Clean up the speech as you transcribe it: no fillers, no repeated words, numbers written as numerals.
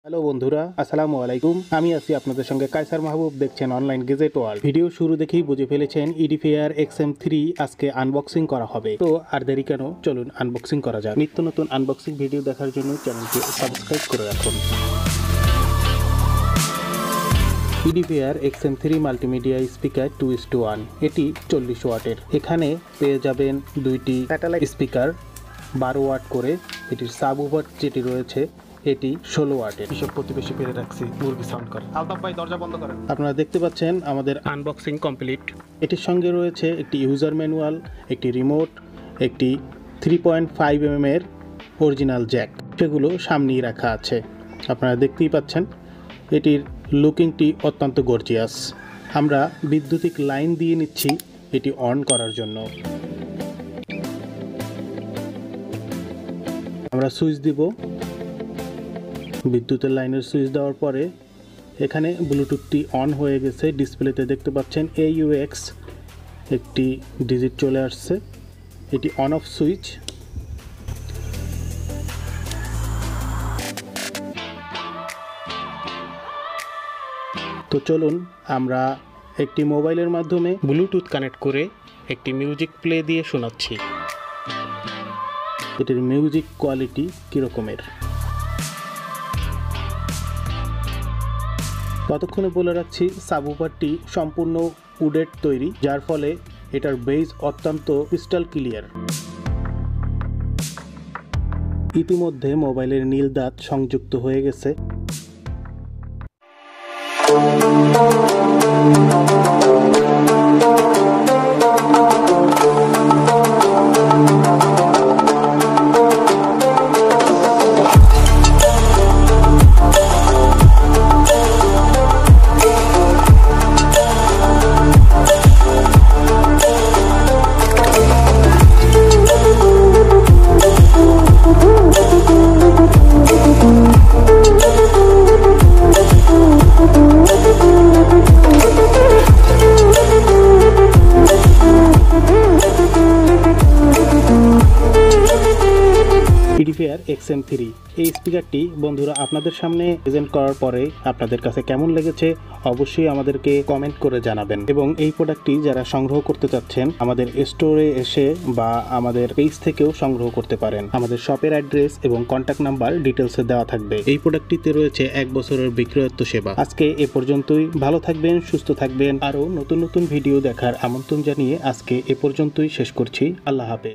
Hello বন্ধুরা, আসসালামু আলাইকুম। আমি আছি আপনাদের সঙ্গে কায়সার মাহবুব। দেখছেন অনলাইন গেজেট ওয়ার্ল্ড। ভিডিও শুরু দেখেই বুঝে ফেলেছেন Edifier XM3 আজকে আনবক্সিং করা হবে। তো আর দেরি কেন, চলুন আনবক্সিং করা যাক। নিত্য নতুন আনবক্সিং ভিডিও দেখার জন্য চ্যানেলটি সাবস্ক্রাইব করে রাখুন। Edifier XM3 Multimedia Speaker 2:1, এটি 40 ওয়াটের। এখানে পেয়ে যাবেন দুইটি স্যাটেলাইট স্পিকার 12 ওয়াট করে। এটির সাবউফার যেটি রয়েছে এটি 16 ওয়াটের। এসব প্রতিবেশী পেরে রাখছি, মুরগি সাউন্ড করে। আলতাফ ভাই দরজা বন্ধ করেন। আপনারা দেখতে পাচ্ছেন আমাদের আনবক্সিং কমপ্লিট। এটির সঙ্গে রয়েছে একটি ইউজার ম্যানুয়াল, একটি রিমোট, একটি 3.5 mm এর অরিজিনাল জ্যাক, সেগুলো সামনেই রাখা আছে। আপনারা দেখতেই পাচ্ছেন এটির লুকিংটি অত্যন্ত গর্জিয়াস। আমরা বৈদ্যুতিক লাইন দিয়ে নিচ্ছি এটি অন করার জন্য। আমরা সুইচ দিব। বিদ্যুতের লাইনের সুইচ দেওয়ার পরে এখানে ব্লুটুথটি অন হয়ে গেছে। ডিসপ্লেতে দেখতে পাচ্ছেন AUX একটি ডিজিট চলে আসছে। এটি অন অফ সুইচ। তো চলুন আমরা একটি মোবাইলের মাধ্যমে ব্লুটুথ কানেক্ট করে একটি মিউজিক প্লে দিয়ে শোনাচ্ছি। এটির মিউজিক কোয়ালিটি কীরকমের ততক্ষণে বলে রাখছি, সাবউফারটি সম্পূর্ণ উডের তৈরি, যার ফলে এটার বেস অত্যন্ত ক্রিস্টাল ক্লিয়ার। ইতিমধ্যে মোবাইলের নীল দাঁত সংযুক্ত হয়ে গেছে। Edifier XM3 এই স্পিকারটি বন্ধুরা আপনাদের সামনে প্রেজেন্ট করার পরে আপনাদের কাছে কেমন লেগেছে অবশ্যই আমাদেরকে কমেন্ট করে জানাবেন। এবং এই প্রোডাক্টটি যারা সংগ্রহ করতে চাচ্ছেন আমাদের স্টোরে এসে বা আমাদের পেজ থেকেও সংগ্রহ করতে পারেন। আমাদের শপের অ্যাড্রেস এবং কন্ট্যাক্ট নাম্বার ডিটেলসে দেওয়া থাকবে। এই প্রোডাক্টটিতে রয়েছে 1 বছরের বিক্রয়োত্ত সেবা। আজকে এ পর্যন্তই। ভালো থাকবেন, সুস্থ থাকবেন। আরও নতুন নতুন ভিডিও দেখার আমন্ত্রণ জানিয়ে আজকে এ পর্যন্তই শেষ করছি। আল্লাহ হাফেজ।